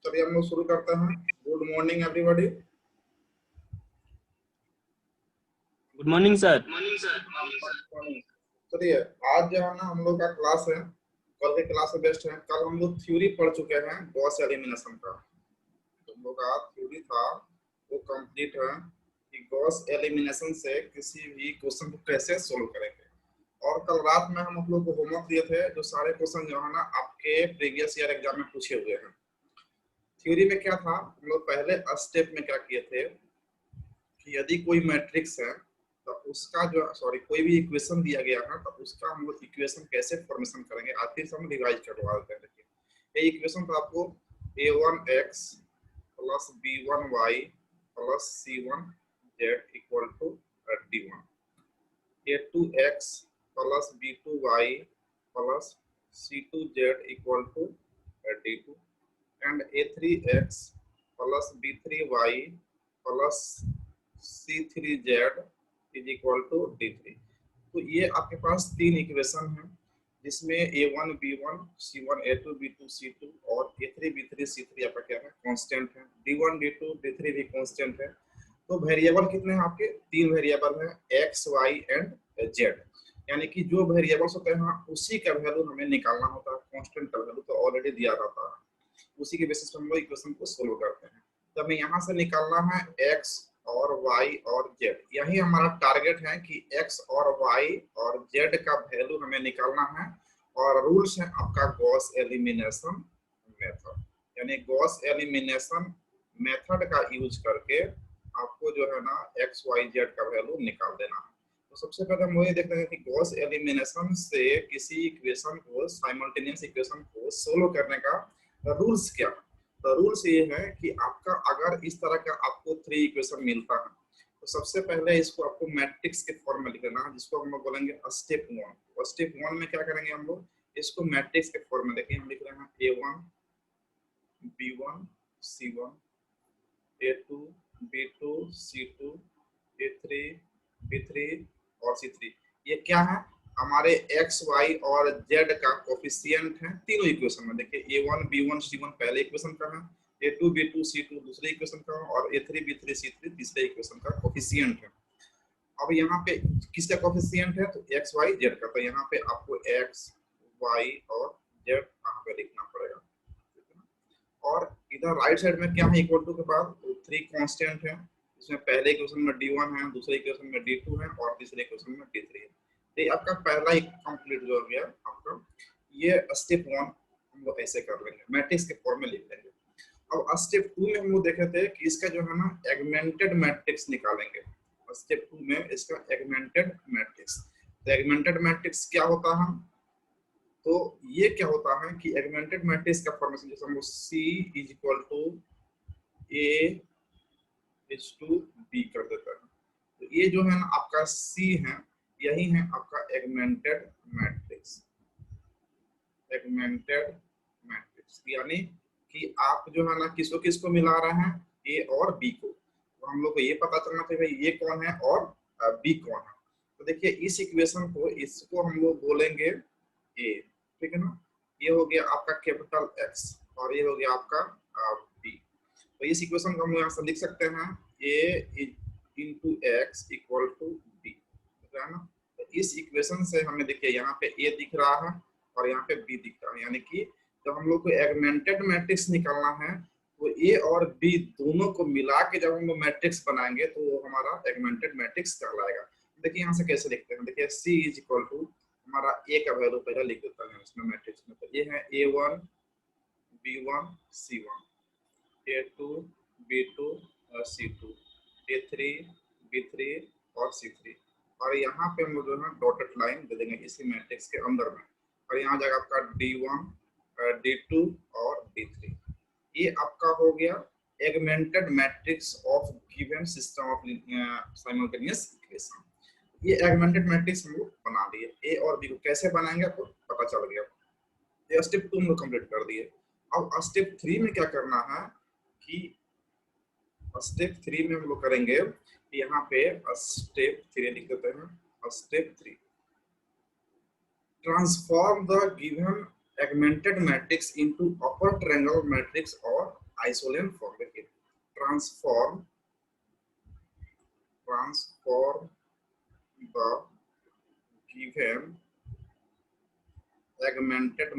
चलिए हम लोग शुरू करते हैं। Good morning everybody. Good morning sir. चलिए आज जो है ना हम लोग का क्लास है, कल के क्लास से बेस्ट है। कल हम लोग थ्योरी पढ़ चुके हैं गॉस एलिमिनेशन का। हम लोग का थ्योरी था वो कंप्लीट है कि गॉस एलिमिनेशन से किसी भी क्वेश्चन को कैसे सोल्व करेंगे। और कल रात में हम लोग को होमवर्क दिए थे, जो सारे क्वेश्चन जो है ना आपके प्रीवियस ईयर एग्जाम में पूछे हुए हैं। थ्योरी में क्या था, हम लोग पहले स्टेप में क्या किए थे कि यदि कोई मैट्रिक्स है तो उसका जो कोई भी इक्वेशन दिया गया है तो उसका हम लोग इक्वेशन कैसे फॉर्मेशन करेंगे। आज फिर से हम रिवाइज करवा देते हैं। देखिए ये इक्वेशन तो आपको a1x plus b1y plus c1z equal to d1, a2x plus b2y plus c2z equal to d2 and a3x plus b3y plus c3z is equal to d3। तो ये आपके पास तीन इक्वेशन है जिसमें a1 b1 c1 a2 b2 c2 और a3 b3 c3 आपका क्या है, कांस्टेंट है। d1 d2 d3 भी कांस्टेंट है। तो वेरिएबल कितने हैं आपके, तीन वेरिएबल है x y एंड z। यानी कि जो वेरिएबल्स होते हैं उसी का वैल्यू हमें निकालना होता है। कांस्टेंट का वैल्यू तो ऑलरेडी दिया रहता है, उसी के बेसिस पर हम लोग इक्वेशन को सोल्व करते हैं। तो हमें यहाँ से निकालना है x और y और z। यही हमारा टारगेट है कि x और y और z का वैल्यू हमें निकालना है। और रूल्स है आपका गॉस एलिमिनेशन मेथड, यानी गॉस एलिमिनेशन मेथड का यूज करके आपको जो है ना x y z का वैल्यू निकाल देना है। तो सबसे पहले हम ये देखते हैं कि गॉस एलिमिनेशन से किसी इक्वेशन को, साइमल्टेनियस इक्वेशन को सोल्व करने का रूल्स क्या है। तो रूल्स ये है कि आपका अगर इस तरह का आपको थ्री इक्वेशन मिलता है तो सबसे पहले इसको आपको मैट्रिक्स के फॉर्म में लिखना है, जिसको हम लोग बोलेंगे स्टेप वन। और स्टेप वन में क्या करेंगे हम लोग, इसको मैट्रिक्स के फॉर्म में देखिए हम लिख रहे हैं a1 b1 c1 a2 b2 c2 a3 b3 और c3। ये क्या है, हमारे x y और z का कोफिशिएंट है तीनों इक्वेशन में। देखिए a1 b1 c1 पहले इक्वेशन का है, a2 b2 c2 दूसरे इक्वेशन का और a3 b3 c3 तीसरे इक्वेशन का कोफिशिएंट है। अब यहाँ पे किसका कोफिशिएंट है, तो x y z का। तो यहाँ पे आपको x y और z यहाँ पे लिखना पड़ेगा। और इधर राइट साइड में क्या है, इक्वल टू के बाद थ्री कांस्टेंट है। इसमें पहले इक्वेशन में d1 है, दूसरे इक्वेशन में d2 है और तीसरे इक्वेशन में d3 है। तो ये आपका पहला एक कंप्लीट जो हो गया आपका। ये स्टेप वन हम लोग ऐसे कर लेंगे, मैट्रिक्स के फॉर्म में लिख लेंगे। अब स्टेप टू में हम लोग देखे थे कि इसका जो है ना एगमेंटेड मैट्रिक्स निकालेंगे। स्टेप टू में इसका एगमेंटेड मैट्रिक्स। तो एगमेंटेड मैट्रिक्स क्या होता है, तो ये क्या होता है कि एगमेंटेड मैट्रिक्स का फॉर्मेशन जैसे हम लोग C is equal to A is to B कर देता है। तो ये जो है ना आपका C है, यही है आपका एगमेंटेड मैट्रिक्स। एगमेंटेड मैट्रिक्स यानी कि आप जो है ना किसको किसको मिला रहे हैं, A और B को। तो हम लोग को ये पता चलना चाहिए भाई ये कौन है और B कौन है। तो देखिए इस इक्वेशन को, इसको हम लोग बोलेंगे A, ठीक है ना। ये हो गया आपका कैपिटल X और ये हो गया आपका B। तो इस इक्वेशन को हम लोग यहाँ से लिख सकते हैं A into x equal to B, है ना। तो इस इक्वेशन से हमें देखिए यहाँ पे A दिख रहा है और यहाँ पे B दिख रहा है। यानी कि जब हम लोग को एगमेंटेड मैट्रिक्स निकालना है तो A और B दोनों को मिला के जब हम लोग मैट्रिक्स बनाएंगे तो वो हमारा एगमेंटेड मैट्रिक्स कहलाएगा। देखिए यहाँ से कैसे लिखते हैं, देखिए C इज इक्वल टू हमारा A का वैल्यू पहले लिख देता है इसमें मैट्रिक्स में। तो ये है A1 B1 C1 A2 B2 C2 A3 B3 और C3। और यहाँ पे हम लोग जो है डॉटेड लाइन दे देंगे इसी मैट्रिक्स के अंदर में। और यहाँ जाएगा आपका D1 D2 और D3। ये आपका हो गया augmented matrix of given system of simultaneous equation. ये एगमेंटेड मैट्रिक्स हम लोग बना दिए। ए और बी को कैसे बनाएंगे आपको पता चल गया। ये स्टेप 2 हम लोग कंप्लीट कर दिए। अब स्टेप 3 में क्या करना है कि स्टेप 3 में हम लोग करेंगे, यहाँ पे स्टेप 3 लिख देते हैं। Step 3 transform the given augmented matrix into upper triangle matrix or echelon form. देखिए transform the given segmented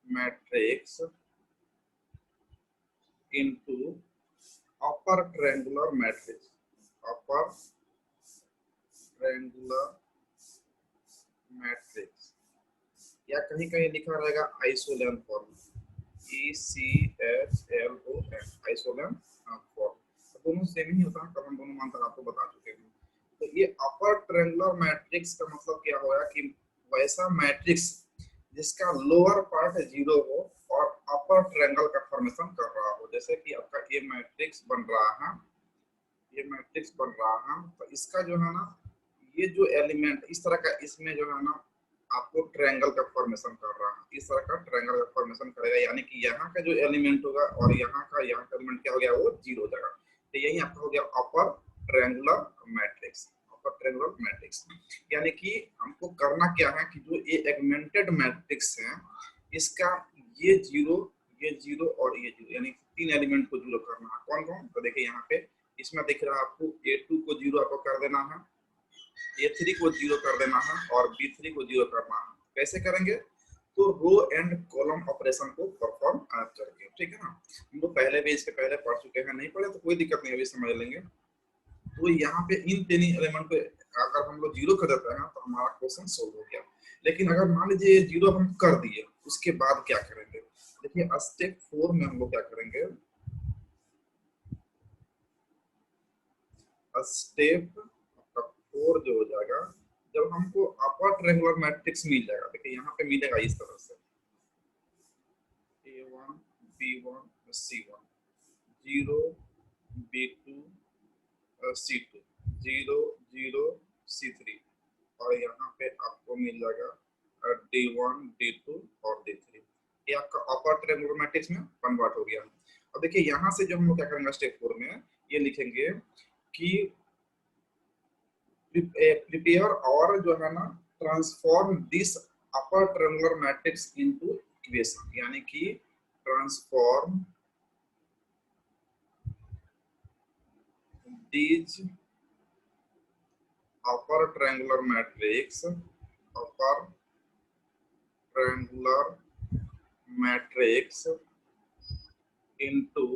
matrix into upper triangular matrix, upper triangular matrix, या कहीं कहीं लिखा रहेगा आइसोलेन फॉर्म, ECHLON, आइसोलेन फॉर्म। दोनों सेम ही होता है, कल हम दोनों मानता आपको बता चुके हैं। तो ये अपर ट्रायंगुलर मैट्रिक्स का मतलब क्या होगा कि वैसा मैट्रिक्स जिसका लोअर पार्ट 0 हो और अपर ट्रायंगल का फॉर्मेशन कर रहा हो। जैसे कि आपका ये मैट्रिक्स बन रहा है, ये मैट्रिक्स बन रहा है, तो इसका जो है ना ये जो एलिमेंट इस तरह का, इसमें जो है ना आपको ट्रायंगल का फॉर्मेशन कर रहा है, इस तरह का ट्रायंगल का फॉर्मेशन करेगा। यानी कि यहाँ का जो एलिमेंट होगा और यहाँ का एलिमेंट क्या हो गया, वो 0 हो जाएगा। तो यही आपका हो गया upper triangular matrix, upper triangular matrix. यानी कि हमको करना क्या है कि जो ये एगमेंटेड मैट्रिक्स है इसका ये 0 और ये 0 यानी 3 एलिमेंट को 0 करना है। कौन कौन? तो देखिए यहाँ पे इसमें दिख रहा है आपको A2 को 0 आपको कर देना है, A3 को 0 कर देना है और B3 को 0 करना है। कैसे करेंगे? तो रो एंड कॉलम ऑपरेशन को परफॉर्म करके, ठीक है ना। हम लोग पहले भी इसके पहले पढ़ चुके हैं, नहीं पढ़े तो कोई दिक्कत नहीं, अभी समझ लेंगे। तो यहाँ पे इन तीन एलिमेंट पे अगर हम लोग 0 कर देते हैं तो हमारा क्वेश्चन सोल्व हो गया। लेकिन अगर मान लीजिए 0 हम कर दिए, उसके बाद क्या करेंगे? देखिए स्टेप 4 में हम लोग क्या करेंगे, स्टेप 4 जो हो जाएगा, जब हमको अपर ट्रायंगुलर मैट्रिक्स मिल जाएगा, देखिए यहाँ पे मिलेगा इस तरह से A1 B1 C1 0 B2 C2 0 0 C3 और यहाँ पे आपको मिल जाएगा D1 D2 और D3। ये आपका अपर ट्रायंगुलर मैट्रिक्स में कन्वर्ट हो गया। अब देखिए यहाँ से जो हम लोग क्या करेंगे स्टेप 4 में, ये लिखेंगे कि प्रिपेयर और जो है ना transform this upper triangular matrix into equation, यानी कि transform this upper triangular matrix into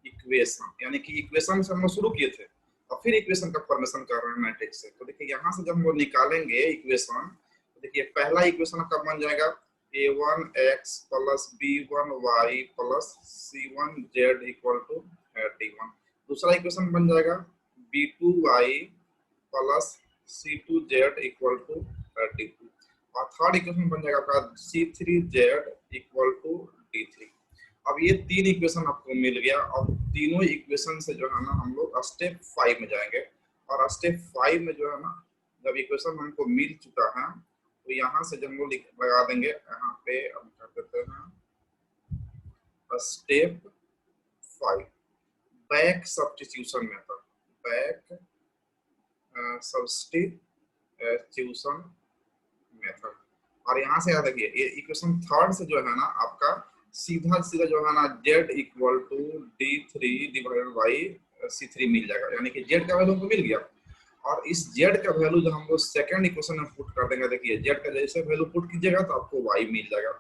equation, यानी कि इक्वेशन से हम लोग शुरू किए थे और फिर इक्वेशन का फॉर्मेशन कर रहे हैं मैट्रिक्स से। तो देखिए यहाँ से जब हम लोग निकालेंगे इक्वेशन, तो देखिए पहला इक्वेशन आपका बन जाएगा A1x plus B1y plus C1z equal to D1। दूसरा इक्वेशन बन जाएगा B2y plus C2z equal to D2 और थर्ड इक्वेशन बन जाएगा आपका C3z इक्वल टू D3। अब ये 3 इक्वेशन आपको मिल गया। अब तीनों इक्वेशन से जो है ना हम लोग स्टेप 5 में जाएंगे और स्टेप 5 में जो है ना जब इक्वेशन हमको मिल चुका है तो यहाँ से जब हम लोग लगा देंगे, यहाँ पे हम कर देते हैं step 5 back substitution method, back substitution method. और यहाँ से याद रखिए ये इक्वेशन थर्ड से जो है ना आपका सीधा सीधा जो है ना z equal to D3 divided by C3 मिल जाएगा, यानी कि z का वैल्यू हमको मिल गया। और इस z का वैल्यू जो हम लोग सेकंड इक्वेशन में पुट कर देंगे, देखिए z का जैसे वैल्यू पुट कीजिएगा तो आपको y मिल जाएगा,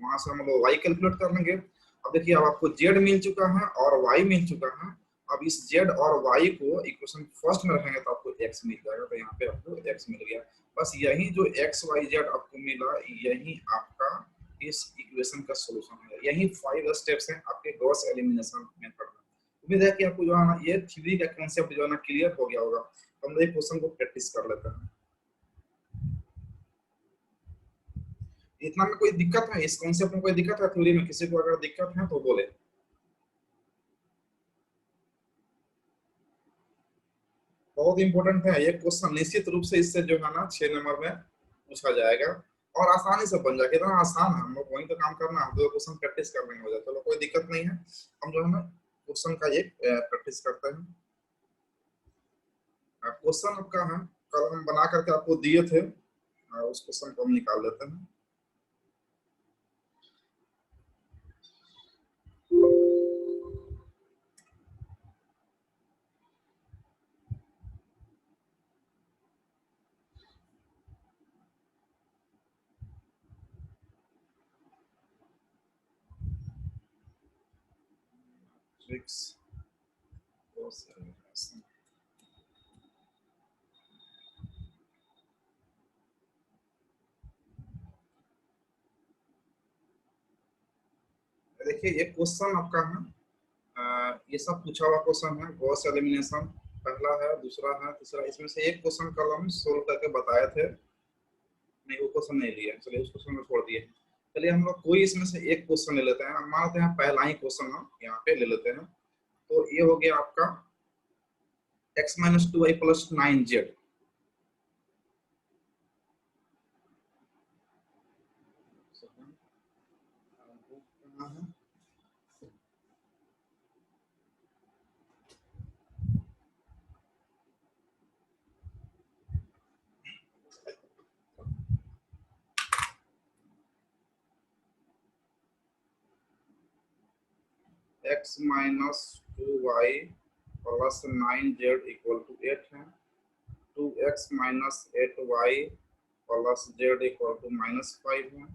वहां से हम लोग y कैलकुलेट कर लेंगे। अब देखिए अब आपको z मिल चुका है और y मिल चुका है। अब इस z और y को इक्वेशन फर्स्ट में रखेंगे तो आपको x मिल जाएगा, तो यहाँ पे आपको x मिल गया। बस यही जो x y z आपको मिला यही आपका इस इक्वेशन का सॉल्यूशन है। यही 5 स्टेप्स हैं आपके गॉस एलिमिनेशन मेथड में। उम्मीद है कि आपको जो है ना ये थ्योरी का कांसेप्ट जो है ना क्लियर हो गया होगा। तो हम लोग क्वेश्चन को प्रैक्टिस कर लेते हैं। इतना में कोई दिक्कत है? इस कांसेप्ट में कोई दिक्कत है? थ्योरी में किसी को अगर दिक्कत है तो बोले। बहुत इंपॉर्टेंट है ये क्वेश्चन, निश्चित रूप से इससे जो है ना 6 नंबर में पूछा जाएगा और आसानी से बन जाएगा। कितना आसान है, हम लोग वहीं तो काम करना है, 2 क्वेश्चन प्रैक्टिस कर लेंगे हो जाए। चलो कोई दिक्कत नहीं है, हम जो है ना क्वेश्चन का ये प्रैक्टिस करते हैं। क्वेश्चन आपका है कल हम बना करके आपको दिए थे, उस क्वेश्चन को हम निकाल लेते हैं। Matrix Gauss elimination. देखिए ये क्वेश्चन आपका है, ये सब पूछा हुआ क्वेश्चन है। गॉस एलिमिनेशन पहला है, दूसरा है, तीसरा। इसमें से एक क्वेश्चन कल हम सोल्व करके बताए थे, नहीं वो क्वेश्चन नहीं लिया, चलिए उस क्वेश्चन को छोड़ दिए। चलिए हम लोग कोई इसमें से एक क्वेश्चन ले लेते हैं। हम मानते हैं पहला ही क्वेश्चन हम यहाँ पे ले लेते हैं। तो ये हो गया आपका x minus 2y plus 9z। x minus 2y plus 9z equal to 8 है। 2x minus 8y plus z equal to minus 5 है।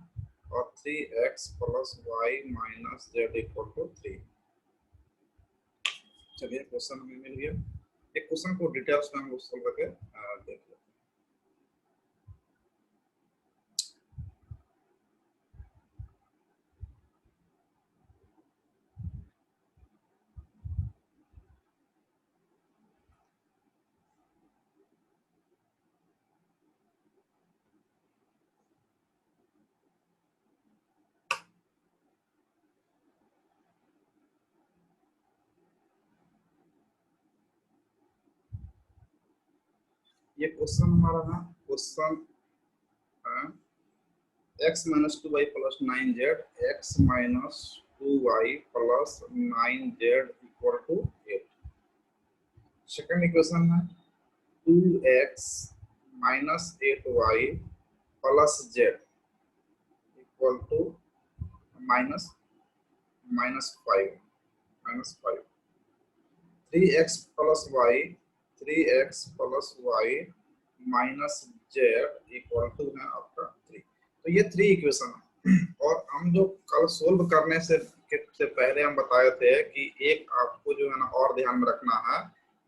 और 3x plus y minus z equal to 3। चलिए क्वेश्चन हमें मिल गया। एक क्वेश्चन को डिटेल्स में हम लोग सोल्व करके देख लेते हैं। ये क्वेश्चन हमारा है, question x minus 2y plus 9z, x minus 2y plus 9z equal to 8। Second equation है 2x minus 8y plus z equal to minus 5। 3x plus y, 3x plus y minus z equal to है आपका 3। तो ये 3 equation है। और हम जो कल सोल्व करने से पहले हम बताए थे कि एक आपको जो है ना और ध्यान में रखना है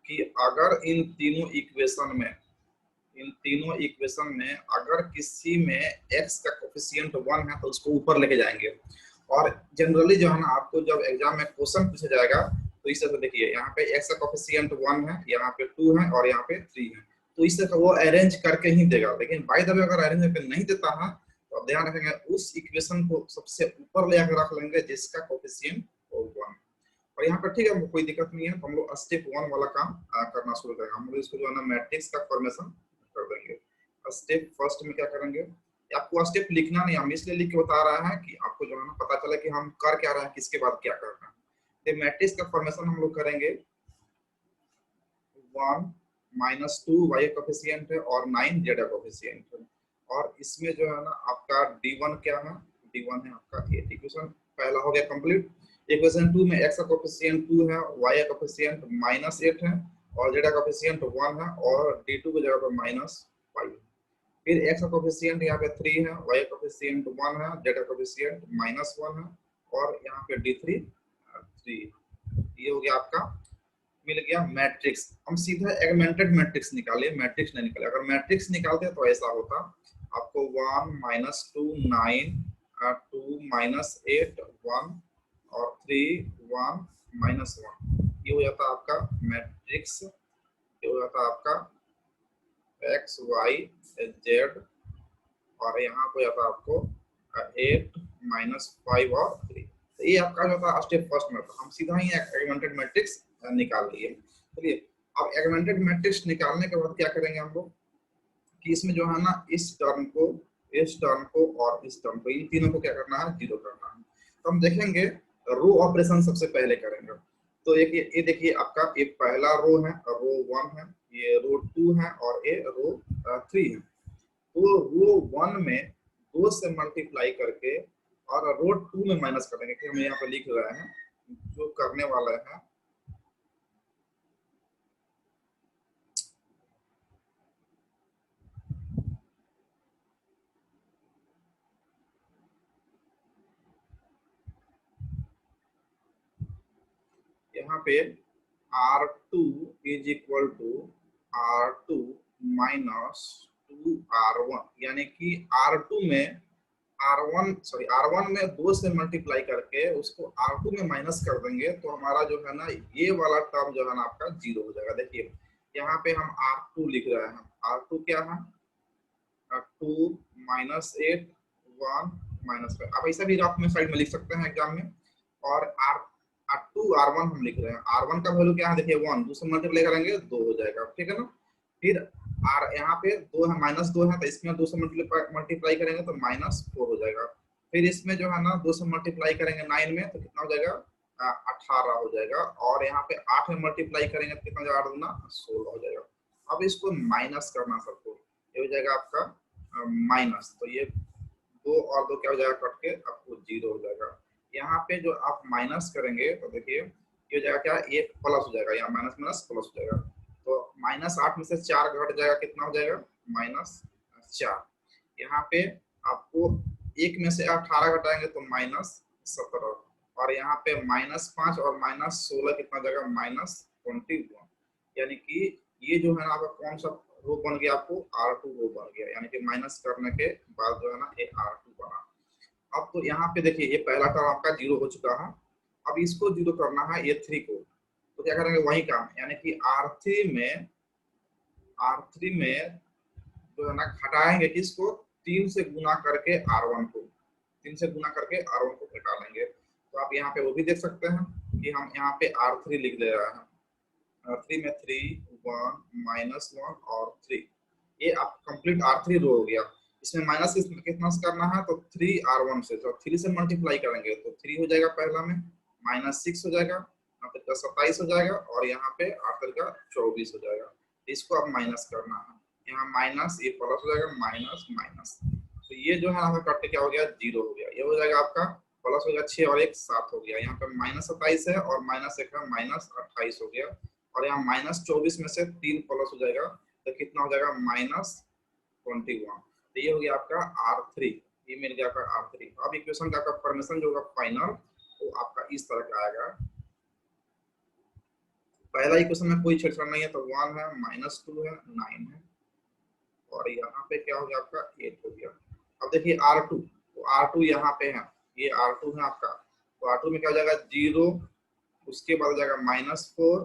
कि अगर इन तीनों इक्वेशन में अगर किसी में x का कोफिशिएंट 1 है तो उसको ऊपर लेके जाएंगे। और जनरली जो है ना आपको जब एग्जाम में क्वेश्चन पूछा जाएगा तो इस तरह देखिए, यहाँ पे x का कोफिशिएंट 1 है, यहाँ पे 2 है और यहाँ पे 3 है। तो इस तरह वो अरेंज करके ही देगा। लेकिन बाय द वे अगर अरेंज करके नहीं देता है तो आप ध्यान रखेंगे उस इक्वेशन को सबसे ऊपर ले आकर रख लेंगे जिसका कोफिशिएंट 1। और यहाँ पर ठीक है, कोई दिक्कत नहीं है। हम लोग स्टेप 1 वाला काम करना शुरू करेंगे। हम लोग इसको जो है ना मैट्रिक्स का फॉर्मेशन कर देंगे। स्टेप फर्स्ट में क्या करेंगे, आपको स्टेप लिखना नहीं, हम इसलिए लिख के बता रहा है कि आपको जो है ना पता चले कि हम कर क्या रहे हैं, किसके बाद क्या करना है। तो मैट्रिक्स का फॉर्मेशन हम लोग करेंगे 1 माइनस 2 y कोफिशिएंट है और 9 z कोफिशिएंट है। और इसमें जो है ना आपका d1 क्या है, d1 है आपका 8। इक्वेशन पहला हो गया कंप्लीट। इक्वेशन 2 में x का कोफिशिएंट 2 है, y का कोफिशिएंट -8 है और z का कोफिशिएंट 1 है और d2 की जगह पर -5 है। फिर x का कोफिशिएंट यहाँ पे 3 है, y का कोफिशिएंट 1 है, z का कोफिशिएंट -1 है और यहाँ पे d3 3। ये हो गया आपका, मिल गया मैट्रिक्स। हम सीधा एगमेंटेड मैट्रिक्स निकाले, मैट्रिक्स नहीं निकाले। अगर मैट्रिक्स निकालते तो ऐसा होता, आपको 1 माइनस 2 9 2 माइनस 8 1 और 3 1 -1। ये हो जाता आपका मैट्रिक्स। ये हो जाता आपका x y z और यहाँ पे आता आपको 8 -5 और 3। तो ये आपका जो था स्टेप फर्स्ट में था। हम सीधा ही एगमेंटेड मैट्रिक्स निकाल लिए। चलिए अब एगमेंटेड मैट्रिक्स निकालने के बाद क्या करेंगे हम लोग कि इसमें जो है ना इस टर्म को, इस टर्म को और इस टर्म को, इन तीनों को क्या करना है, जीरो करना है। तो हम देखेंगे रो ऑपरेशन सबसे पहले करेंगे। तो ये देखिए आपका ये पहला रो है, रो 1 है, ये रो 2 है और ये रो 3 है। तो रो 1 में 2 से मल्टीप्लाई करके और रो 2 में माइनस कर देंगे कि हम यहाँ पे लिख रहे हैं जो करने वाला है। यहाँ पे R2 is equal to R2 minus 2R1, यानी कि R1 में 2 से मल्टीप्लाई करके उसको R2 में माइनस कर देंगे तो हमारा जो है ना ये वाला टर्म जो है ना आपका 0 हो जाएगा। देखिए यहाँ पे हम R2 लिख रहे हैं, R2 क्या है 2 माइनस 8 1 माइनस 5। आप ऐसा भी आप में साइड में लिख सकते हैं एग्जाम में। और R2 R1 हम लिख रहे हैं, R1 का वैल्यू क्या है देखिए 1, 2 से मल्टीप्लाई करेंगे 2 हो जाएगा, ठीक है ना। फिर यहाँ पे 2 है माइनस 2 है तो इसमें 2 से मल्टीप्लाई करेंगे तो माइनस 4 हो जाएगा। फिर इसमें जो है ना 2 से मल्टीप्लाई करेंगे 9 में तो कितना हो जाएगा 18 हो जाएगा। और यहाँ पे 8 में मल्टीप्लाई करेंगे तो कितना हो जाएगा 8 दूना 16 हो जाएगा। अब इसको माइनस करना सबको, ये हो जाएगा आपका माइनस, तो ये 2 और 2 क्या हो जाएगा कट के आपको 0 हो जाएगा। यहाँ पे जो आप माइनस करेंगे तो देखिए ये हो जाएगा क्या, ये प्लस हो जाएगा, यहाँ माइनस माइनस प्लस हो जाएगा। तो माइनस 8 में से 4 घट जाएगा, कितना हो जाएगा माइनस 4। यहाँ पे आपको 1 में से 18 घटाएंगे तो माइनस 17, और यहाँ पे माइनस 5 और माइनस 16 कितना हो जाएगा माइनस 21। यानी कि ये जो है ना आपका कौन सा रो बन गया, आपको R2 रो बन गया, यानी कि माइनस करने के बाद जो है ना ये R2 बना। अब तो यहाँ पे देखिए ये पहला टर्म आपका 0 हो चुका है, अब इसको 0 करना है ये 3 को, तो क्या करेंगे वही काम, यानी कि R3 में जो है ना घटाएंगे किसको, 3 से गुना करके R1 को, 3 से गुना करके R1 को घटा लेंगे। तो आप यहाँ पे वो भी देख सकते हैं कि हम यहाँ पे R3 लिख ले रहे हैं, R3 में 3 1 माइनस 1 और 3, ये आप कंप्लीट R3 रो हो गया। इसमें माइनस कितना से करना है तो 3R1 से, तो 3 से मल्टीप्लाई करेंगे तो 3 हो जाएगा पहला में, माइनस 6 हो जाएगा, यहाँ पे 27 हो जाएगा, और यहाँ पे आखिर का 24 हो जाएगा। इसको अब माइनस करना है, यहाँ माइनस ये प्लस हो जाएगा, माइनस माइनस, तो ये जो है हमें कट के क्या हो गया 0 हो गया। ये हो जाएगा आपका प्लस हो गया 6 और 1 7 हो गया, यहाँ पे माइनस 27 है और माइनस 1 है माइनस 28 हो गया, और यहाँ माइनस 24 में से 3 प्लस हो जाएगा तो कितना हो जाएगा माइनस 21। तो ये हो गया आपका R3, ये मिल गया आपका R3। अब इक्वेशन का आपका फॉर्मेशन जो होगा फाइनल तो आपका इस तरह का आएगा। पहला इक्वेशन में कोई छेड़छाड़ नहीं है तो 1 है माइनस 2 है 9 है, और यहाँ पे क्या हो गया आपका 8 हो गया। अब देखिए R2, तो R2 यहाँ पे है, ये R2 है आपका, तो R2 में क्या हो जाएगा 0, उसके बाद हो जाएगा -4,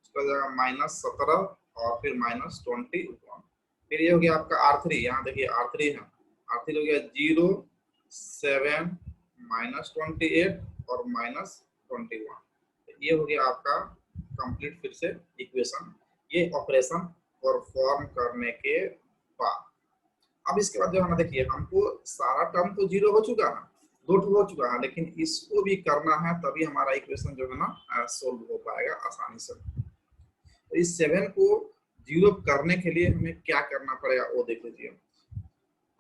उसके बाद हो जाएगा -17 और फिर -21। फिर ये हो गया आपका R3, यहाँ देखिए R3 है, R3 हो गया 0 7 -28 और -21। ये हो गया आपका कंप्लीट फिर से इक्वेशन, ये ऑपरेशन परफॉर्म करने के बाद। अब इसके बाद जो है ना देखिए हमको सारा टर्म तो 0 हो चुका है, 2 हो चुका है, लेकिन इसको भी करना है तभी हमारा इक्वेशन जो है ना सोल्व हो पाएगा आसानी से। तो इस 7 को 0 करने के लिए हमें क्या करना पड़ेगा वो देख लीजिए।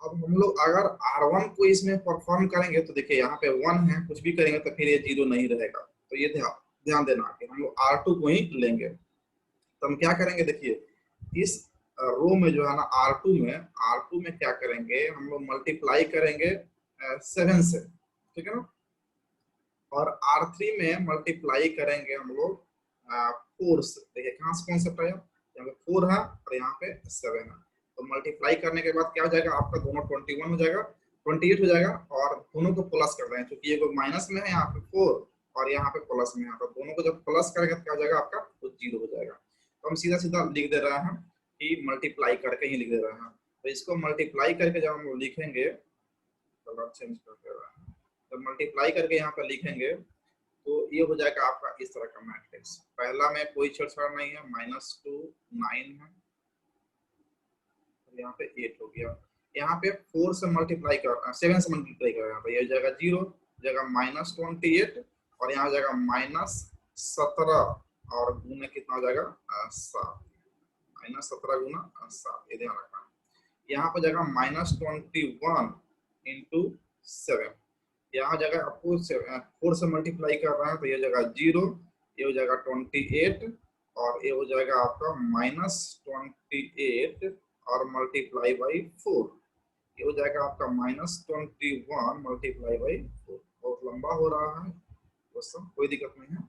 अब हम लोग अगर R1 को इसमें परफॉर्म करेंगे तो देखिए यहाँ पे 1 है, कुछ भी करेंगे तो फिर ये 0 नहीं रहेगा, तो ये ध्यान देना कि हम लोग R2 को ही लेंगे। तो हम क्या करेंगे देखिए इस रो में जो है ना R2 में क्या करेंगे हम लोग मल्टीप्लाई करेंगे 7 से, ठीक है ना, और R3 में मल्टीप्लाई करेंगे हम लोग 4 से। देखिए कहाँ से कॉन्सेप्ट आया, यहाँ पे 4 है और यहाँ पे 7 है, तो मल्टीप्लाई करने के बाद क्या हो जाएगा आपका दोनों 21 हो जाएगा, 28 हो जाएगा, और दोनों को प्लस कर देंगे क्योंकि ये माइनस में है यहाँ पे 4 और यहाँ पे प्लस में है, तो दोनों को जब प्लस करेंगे तो क्या हो जाएगा आपका तो 0 हो जाएगा। तो हम सीधा सीधा लिख दे रहे हैं कि मल्टीप्लाई करके ही लिख दे रहे हैं। तो इसको मल्टीप्लाई करके जब हम लोग लिखेंगे, कलर चेंज कर दे रहे हैं, जब मल्टीप्लाई करके यहाँ पर लिखेंगे तो ये हो जाएगा आपका इस तरह का मैट्रिक्स। पहला में कोई छेड़छाड़ नहीं है, -2 9 है, यहाँ पे 8 हो गया, यहाँ पे 4 से मल्टीप्लाई कर 7 से मल्टीप्लाई कर रहे हैं, ये हो जाएगा 0, जगह -28 और यहाँ हो जाएगा -17 और गुना कितना हो जाएगा 7, -17 गुना 7, ये ध्यान रखना। यहाँ पर जगह -21 इंटू 7, यहाँ जगह आपको 4 से मल्टीप्लाई कर रहे हैं तो ये जगह 0, ये हो जाएगा 28 और ये हो जाएगा आपका -28 और मल्टीप्लाई बाई 4, ये हो जाएगा आपका -21 मल्टीप्लाई बाई 4। बहुत लंबा हो रहा है क्वेश्चन, कोई दिक्कत नहीं है।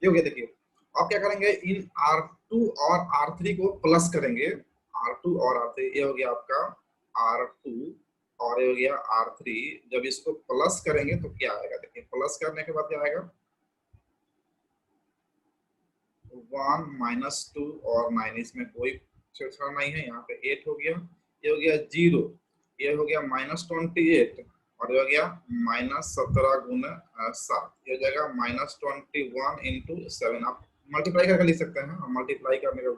ये हो गया। देखिए अब क्या करेंगे, इन R2 और R3 को प्लस करेंगे, R2 और R3, ये हो गया आपका R2 और ये हो गया R3। जब इसको प्लस करेंगे तो क्या आएगा, देखिए प्लस करने के बाद क्या आएगा, 1 -2 और 9, इसमें कोई छेड़छाड़ नहीं है। यहाँ पे 8 हो गया, ये हो गया 0, ये हो गया -28 और ये हो गया -17 गुना 7, ये हो जाएगा -21 इंटू 7। आप मल्टीप्लाई करके लिख सकते हैं, मल्टीप्लाई करने का।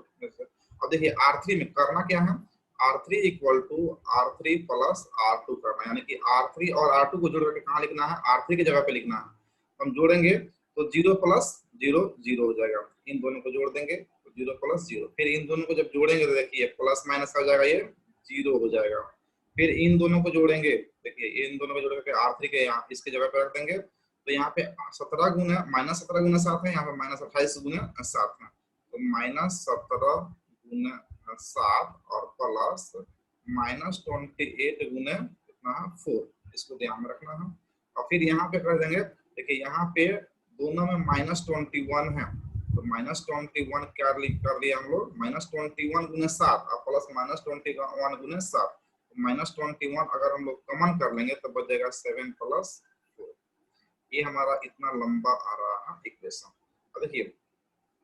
अब देखिए R3 में करना क्या है, R3 equal to R3 plus R2 करना है, यानी कि R3 और R2 को जोड़ करके कहाँ लिखना है, R3 की जगह पे लिखना है। हम जोड़ेंगे तो 0 + 0 0 हो जाएगा, इन दोनों को जोड़ देंगे तो 0 + 0, फिर इन दोनों को जब जोड़ेंगे तो देखिए प्लस माइनस हो जाएगा, ये 0 हो जाएगा। फिर इन दोनों को जोड़ेंगे, देखिए इन दोनों को जोड़ करके R3 के यहाँ इसके जगह पे रख देंगे, तो यहाँ पे 17 गुना -17 गुना 7 है, यहाँ पे -28 गुना 7 है, तो -17 गुना 7 और प्लस -28 गुना कितना है 4, इसको ध्यान में रखना है। और फिर यहाँ पे कर देंगे, देखिए यहाँ पे दोनों में -21 है, तो -21 कर लिया हम लोग, -21 गुना 7 और प्लस -21 गुना 7, -21 अगर हम लोग कॉमन कर लेंगे तो बचेगा 7 + 4। ये हमारा इतना लंबा आ रहा है इक्वेशन। अब देखिए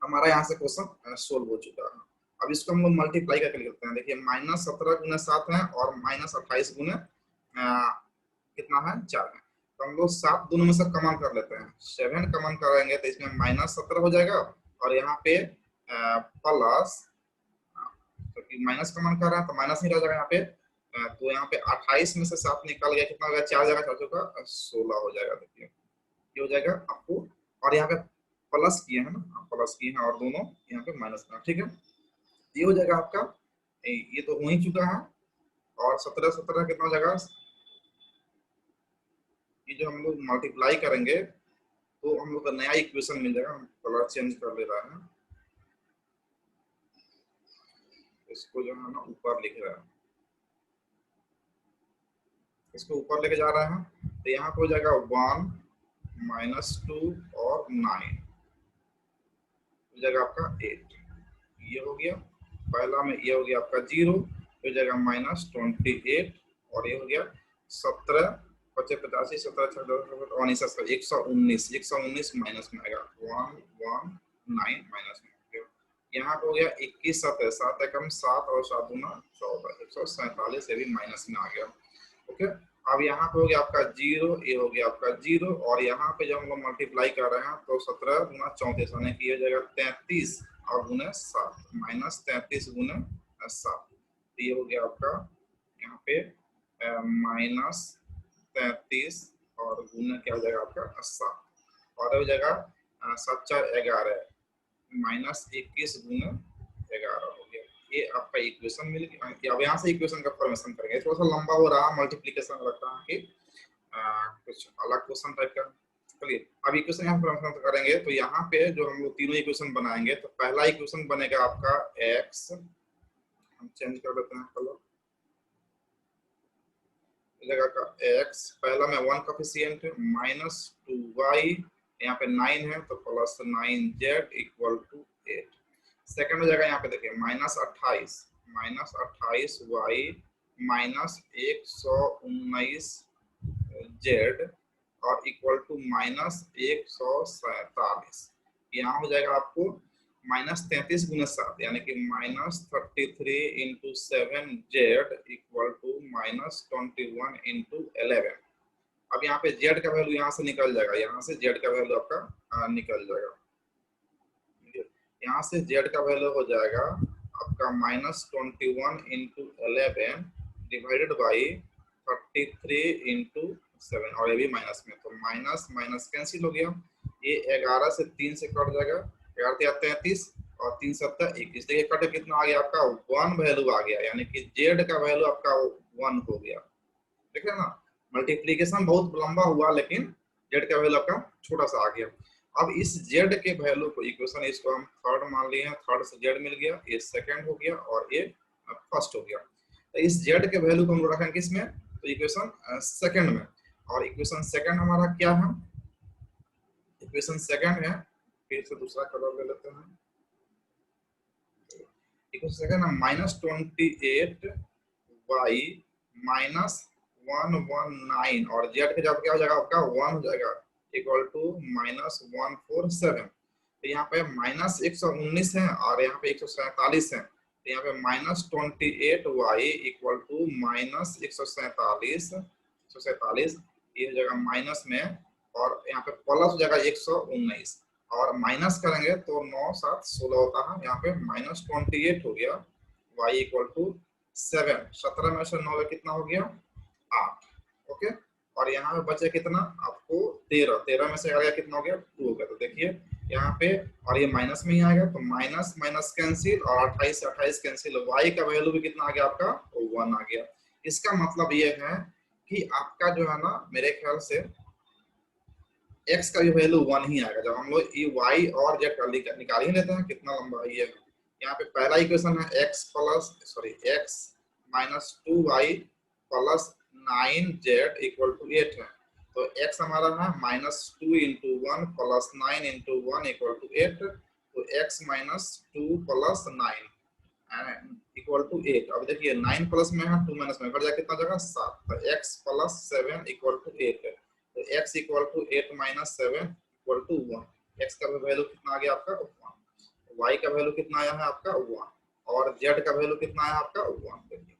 हमारा यहाँ से क्वेश्चन सोल्व हो चुका है। अब इसको हम लोग मल्टीप्लाई करके लिखते हैं, देखिए -17 गुना 7 है और -28 गुना कितना है 4 है, तो हम लोग 7 दोनों में से कॉमन कर लेते हैं, 7 कॉमन करेंगे तो इसमें -17 हो जाएगा और यहाँ पे प्लस, क्योंकि माइनस कॉमन कर रहा है तो माइनस ही रह जाएगा यहाँ पे, तो यहाँ पे 28 में से 7 निकल गया, कितना हो गया 4 जगह 4 का 16 हो जाएगा। देखिए ये हो जाएगा आपको, और यहाँ पे प्लस किए हैं ना, प्लस किए हैं और दोनों यहाँ पे माइनस का, ठीक है। ये हो जाएगा आपका, ये तो हो ही चुका है, और 17 17 कितना हो जाएगा, ये जो हम लोग मल्टीप्लाई करेंगे तो हम लोग का नया इक्वेशन मिल जाएगा। हम कलर चेंज कर ले रहा है, इसको जो है ना ऊपर लिख रहा है, इसको ऊपर लेके जा रहा है, तो यहाँ पे हो जाएगा 1 -2 और 9 हो जाएगा आपका 8, ये हो गया पहला में, ये हो गया आपका 0 हो जाएगा -28 और ये हो गया 17 85 17 119 119 माइनस में आएगा 119 माइनस में, यहाँ पे हो गया 21 7 7 एकम 7 और 7 गुना 14 147, ये भी माइनस में आ गया। ओके, अब यहाँ पे हो गया आपका 0, ये हो गया आपका 0 और यहाँ पे जब हम लोग मल्टीप्लाई कर रहे हैं तो 17 गुना 34 यानी कि हो जाएगा 33 और गुना 7 -33 गुना 7, तो ये हो गया आपका यहाँ पे -33 और गुना क्या हो जाएगा आपका 7, और हो जाएगा 7 4 11 -21 गुना 11 हो गया। ये आपका इक्वेशन मिल गया। अब यहाँ से इक्वेशन का फॉर्मेशन करेंगे, थोड़ा सा लंबा हो रहा है मल्टीप्लिकेशन, लगता है कि कुछ अलग क्वेश्चन टाइप का। चलिए अब इक्वेशन यहाँ फॉर्मेशन करेंगे, तो यहाँ पे जो हम लोग तीनों इक्वेशन बनाएंगे, तो पहला इक्वेशन बनेगा आपका x, हम चेंज कर देते हैं कलर, जगह का x, पहला में 1 कोफिशिएंट -2y, यहाँ पे 9 है तो +9z = 8। सेकंड हो जाएगा यहाँ पे देखिए -28y -119z और =-147, यहाँ हो जाएगा आपको -33 गुना 7 यानी कि -33 × 7z =-21 × 11। अब यहाँ पे z का वैल्यू यहाँ से निकल जाएगा, यहाँ से z का वैल्यू आपका निकल जाएगा, यहाँ से z का वैल्यू हो जाएगा आपका -21 × 11 डिवाइडेड बाई 33 × 7, और ये भी माइनस में, तो माइनस माइनस कैंसिल हो गया, ये 11 से 3 से कट जाएगा, 11 33 और 3 7 21, देखिए कट कितना आ गया आपका 1 वैल्यू आ गया, यानी कि z का वैल्यू आपका 1 हो गया। देखिए ना, मल्टीप्लिकेशन बहुत लंबा हुआ लेकिन z का वैल्यू आपका छोटा सा आ गया। अब इस z के वैल्यू को इक्वेशन, इसको हम थर्ड मान लिए हैं, थर्ड से z मिल गया, ये सेकंड हो गया और ये फर्स्ट हो गया, तो इस z के वैल्यू को हम रखेंगे किसमें, तो इक्वेशन सेकंड में, और इक्वेशन सेकंड हमारा क्या है, इक्वेशन सेकंड है फिर से दूसरा कलर ले लेते हैं। इक्वेशन है ना -28 y -119 और z का जब क्या हो जाएगा आपका 1 हो जाएगा इक्वल टू -147। तो यहाँ पे -119 है और यहाँ पे 147 है, तो यहाँ पे -28y इक्वल टू -147 ये हो जाएगा माइनस में, और यहाँ पे प्लस हो जाएगा 119 और माइनस करेंगे तो 9 7 16 होता है। यहाँ पे -28 हो गया y इक्वल टू 7, 17 में से 9 कितना हो गया 8। ओके, और यहाँ पे बचे कितना आपको 13 में से आ गया कितना हो गया 2 हो गया। तो देखिए यहाँ पे और ये माइनस में ही आएगा तो माइनस माइनस कैंसिल और 28 से 28 कैंसिल, y का वैल्यू भी कितना आ गया आपका 1 आ गया। इसका मतलब ये है कि आपका जो है ना मेरे ख्याल से x का भी वैल्यू 1 ही आएगा जब हम लोग ये y और z का निकाल ही लेते हैं कितना लंबा है ये। यहाँ पे पहला इक्वेशन है x minus 2y plus 9z equal to 8 है। तो x हमारा है -2 into 1 plus 9 into 1 equal to 8। तो x minus 2 plus 9 equal to 8। अब देखिए 9 प्लस में है 2 माइनस में कट जाए कितना जगह 7। तो x प्लस 7 इक्वल टू 8 है। तो x equal to 8 minus 7 equal to 1। x का वैल्यू कितना आ गया आपका 1, y का वैल्यू कितना आया है आपका 1 और z का वैल्यू कितना आया आपका 1। देखिए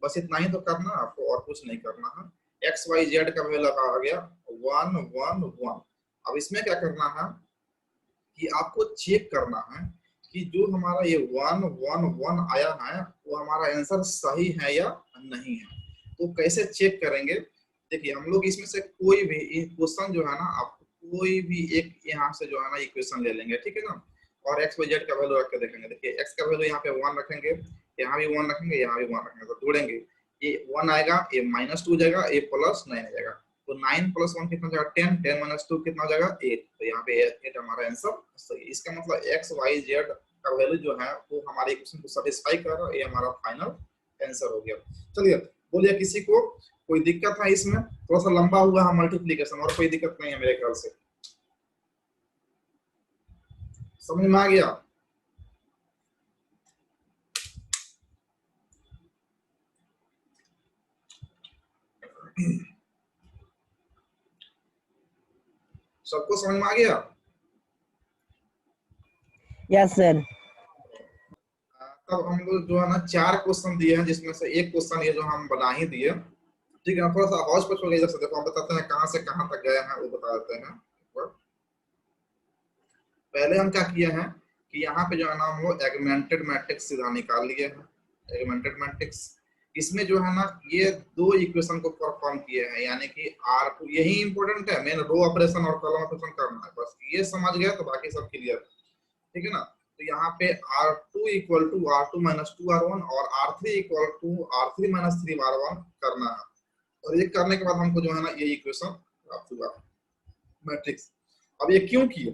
बस इतना ही तो करना है आपको और कुछ नहीं करना है। x y z का वैल्यू आ गया 1 1 1। अब इसमें क्या करना है कि आपको चेक करना है कि जो हमारा ये 1 1 1 आया है वो हमारा आंसर सही है या नहीं है। तो कैसे चेक करेंगे, देखिए हम लोग इसमें से कोई भी क्वेश्चन जो है ना आपको कोई भी एक यहाँ से जो है ना इक्वेशन ले लेंगे, ठीक है ना, और x y z का वैल्यू रख के देखेंगे। देखिए x का वैल्यू यहाँ पे 1 रखेंगे, यहाँ भी 1 रखेंगे, यहाँ भी 1 रखेंगे, तो जोड़ेंगे ये 1 आएगा, ये -2 हो जाएगा, ये +9 आ जाएगा। तो 9 + 1 कितना हो जाएगा 10, 10 - 2 कितना हो जाएगा 8। तो यहाँ पे 8 हमारा आंसर सही। इसका मतलब x y z का वैल्यू जो है वो हमारे इक्वेशन को सैटिस्फाई कर रहा है, ये हमारा फाइनल आंसर हो गया। चलिए बोलिए किसी को कोई दिक्कत है इसमें? थोड़ा सा लंबा हुआ है मल्टीप्लिकेशन, और कोई दिक्कत नहीं है मेरे ख्याल से, समझ में आ गया? सबको समझ में आ गया? Yes sir. तब हम लोग जो है ना 4 क्वेश्चन दिए हैं जिसमें से एक क्वेश्चन ये जो हम बना ही दिए, ठीक है। थोड़ा सा आवाज पर छोड़िए, जैसे देखो हम बताते हैं कहां से कहां तक गए हैं वो बता देते हैं। पहले हम क्या किए हैं कि यहाँ पे जो है ना हम लोग एगमेंटेड मैट्रिक्स सीधा निकाल लिए हैं। एगमेंटेड मैट्रिक्स इसमें जो है ना ये 2 इक्वेशन को परफॉर्म किए हैं, यानी कि R2 यही इंपॉर्टेंट है, मेन रो ऑपरेशन और कॉलम ऑपरेशन करना है, बस ये समझ गए तो बाकी सब क्लियर है, ठीक है ना। तो यहाँ पे R2 equal to R2 minus 2R1 और R3 equal to R3 minus 3R1 करना है। और ये करने के बाद हमको जो है ना ये इक्वेशन प्राप्त हुआ मैट्रिक्स। अब ये क्यों किए,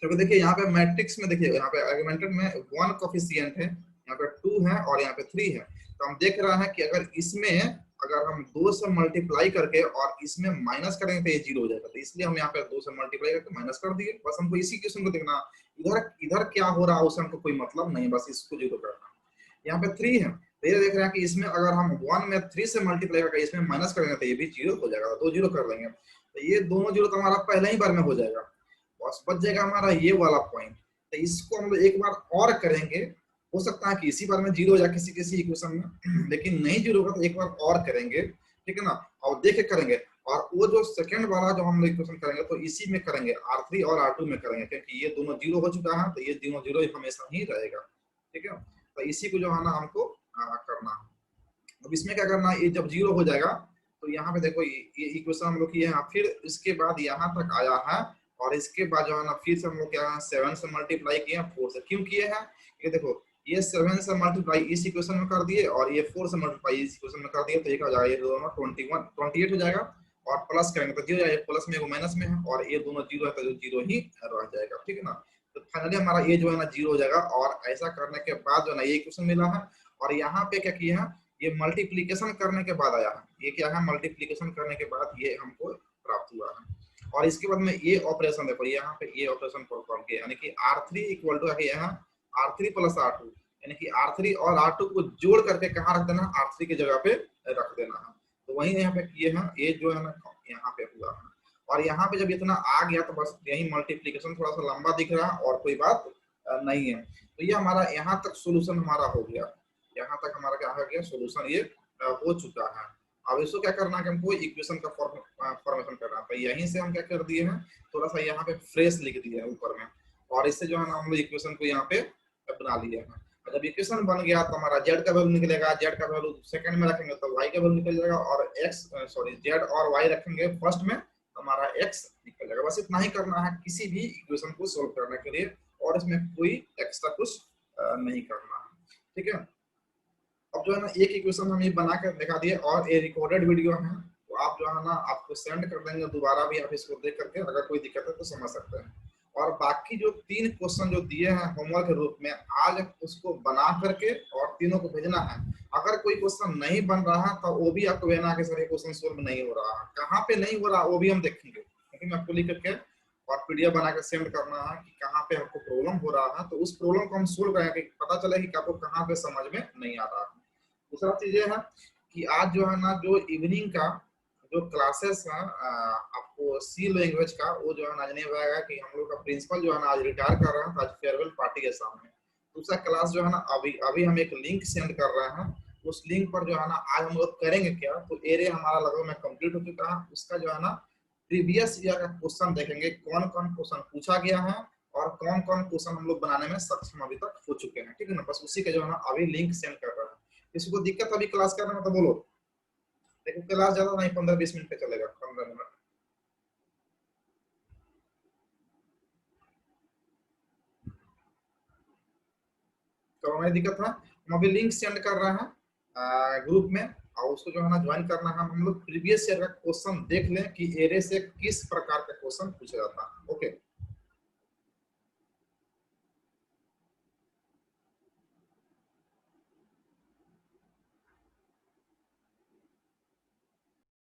क्योंकि देखिए यहाँ पे मैट्रिक्स में देखिए यहाँ पे आर्गुमेंटेड में 1 कोफिशिएंट है, यहाँ पे 2 है और यहाँ पे 3 है। तो हम देख रहे हैं कि अगर इसमें अगर हम 2 से मल्टीप्लाई करके और इसमें माइनस करेंगे तो ये 0 हो जाएगा। तो इसलिए हम यहाँ पे 2 से मल्टीप्लाई करके माइनस कर दिए। बस हमको इसी क्वेश्चन को देखना, इधर इधर क्या हो रहा है उससे हमको कोई मतलब नहीं, बस इसको 0 करना। यहाँ पे 3 है तो ये देख रहे हैं कि इसमें अगर हम 1 में 3 से मल्टीप्लाई करके इसमें माइनस करेंगे तो ये भी 0 हो जाएगा, तो 0 कर देंगे। तो ये दोनों 0 तो हमारा पहले ही बार में हो जाएगा, बस बच जाएगा हमारा ये वाला पॉइंट। तो इसको हम एक बार और करेंगे, हो सकता है कि इसी बार में 0 हो जाए किसी किसी इक्वेशन में, लेकिन नहीं 0 होगा तो एक बार और करेंगे, ठीक है ना, और देख के करेंगे। और वो जो सेकंड वाला जो हम इक्वेशन करेंगे तो इसी में करेंगे, R3 और R2 में करेंगे, क्योंकि ये दोनों 0 हो चुका है तो ये दोनों 0 हमेशा ही रहेगा, ठीक है। तो इसी को जो है ना हमको करना है। अब इसमें क्या करना है, ये जब 0 हो जाएगा तो यहाँ पे देखो ये इक्वेशन हम लोग किए हैं, फिर इसके बाद यहाँ तक आया है और इसके बाद जो है ना फिर से हम लोग क्या है 7 से मल्टीप्लाई किए 4 से। क्यों किए हैं, ये देखो ये 7 से मल्टीप्लाई इस इक्वेशन में कर दिए और ये 4 से मल्टीप्लाई इस इक्वेशन में कर दिए, तो ये क्या हो जाएगा, ये दोनों 28 हो जाएगा और प्लस करेंगे तो 0 जाएगा, प्लस में माइनस में है और ये दोनों 0 है तो 0 ही रह जाएगा, ठीक है ना। तो फाइनली हमारा ये जो है ना 0 हो जाएगा। और ऐसा करने के बाद जो है ना ये इक्वेशन मिला है और यहाँ पे क्या किया है, ये मल्टीप्लीकेशन करने के बाद आया है, ये क्या है मल्टीप्लीकेशन करने के बाद ये हमको प्राप्त हुआ है। और इसके बाद में ये ऑपरेशन देखो, यहाँ पे ये ऑपरेशन परफॉर्म किया, यानी कि R3 इक्वल टू है यहाँ R3 प्लस R2, यानी कि R3 और R2 को जोड़ करके कहाँ रख देना, R3 की जगह पे रख देना है। तो वही यहाँ पे किए हैं, ये जो है ना यहाँ पे हुआ है। और यहाँ पे जब इतना आ गया तो बस यही मल्टीप्लीकेशन थोड़ा सा लंबा दिख रहा है और कोई बात नहीं है। तो ये हमारा यहाँ तक सोल्यूशन हमारा हो गया, यहाँ तक हमारा क्या हो गया, सोल्यूशन ये हो चुका है। अब इसको क्या करना है कि हमको इक्वेशन का फॉर्मेशन करना है। तो यहीं से हम क्या कर दिए हैं, थोड़ा सा यहाँ पे फ्रेश लिख दिया है ऊपर में, और इससे जो है ना हम लोग इक्वेशन को यहाँ पे बना लिए हैं। जब इक्वेशन बन गया तो हमारा z का वैल्यू निकलेगा, z का वैल्यू सेकंड में रखेंगे तो y का वैल्यू निकल जाएगा, और z और y रखेंगे फर्स्ट में तो हमारा x निकल जाएगा। बस इतना ही करना है किसी भी इक्वेशन को सोल्व करने के लिए, और इसमें कोई एक्स्ट्रा कुछ नहीं करना है, ठीक है। अब जो है ना एक इक्वेशन हम ये बना कर दिखा दिए, और ये रिकॉर्डेड वीडियो है, तो आप जो है ना आपको सेंड कर देंगे, दोबारा भी आप इसको देख करके अगर कोई दिक्कत है तो समझ सकते हैं। और बाकी जो 3 क्वेश्चन जो दिए हैं होमवर्क के रूप में, आज उसको बना करके और तीनों को भेजना है। अगर कोई क्वेश्चन नहीं बन रहा तो वो भी आपको भेजना है कि सर ये क्वेश्चन सोल्व नहीं हो रहा है, कहाँ पे नहीं हो रहा वो भी हम देखेंगे, क्योंकि मैं आपको लिख करके और पीडीएफ बना के सेंड करना है कि कहाँ पे आपको प्रॉब्लम हो रहा है, तो उस प्रॉब्लम को हम सोल्व करेंगे, पता चले कि आपको कहाँ पे समझ में नहीं आ रहा है। दूसरा चीज ये है कि आज जो है ना जो इवनिंग का जो क्लासेस है आपको सी लैंग्वेज का, वो जो है ना जाने वाला कि हम लोग का प्रिंसिपल जो है ना आज रिटायर कर रहा है, आज फेयरवेल पार्टी के सामने। दूसरा क्लास जो है ना अभी हम एक लिंक सेंड कर रहे हैं, उस लिंक पर जो है ना आज हम लोग करेंगे क्या, तो एरिया हमारा लगभग में कंप्लीट हो चुका है। उसका जो है ना प्रीवियस ईयर का क्वेश्चन देखेंगे, कौन कौन क्वेश्चन पूछा गया है और कौन कौन क्वेश्चन हम लोग बनाने में सक्षम अभी तक हो चुके हैं, ठीक है ना। बस उसी का जो है ना अभी लिंक सेंड कर रहे हैं। किसी को दिक्कत अभी क्लास करने में तो बोलो, देखो क्लास ज्यादा नहीं, 15-20 मिनट पे चलेगा, 15 मिनट। तो हमें दिक्कत है, हम अभी लिंक सेंड कर रहे हैं ग्रुप में, और उसको जो है ना ज्वाइन करना है। हम लोग प्रीवियस ईयर का क्वेश्चन देख लें कि एरे से किस प्रकार का क्वेश्चन पूछा जाता है। ओके।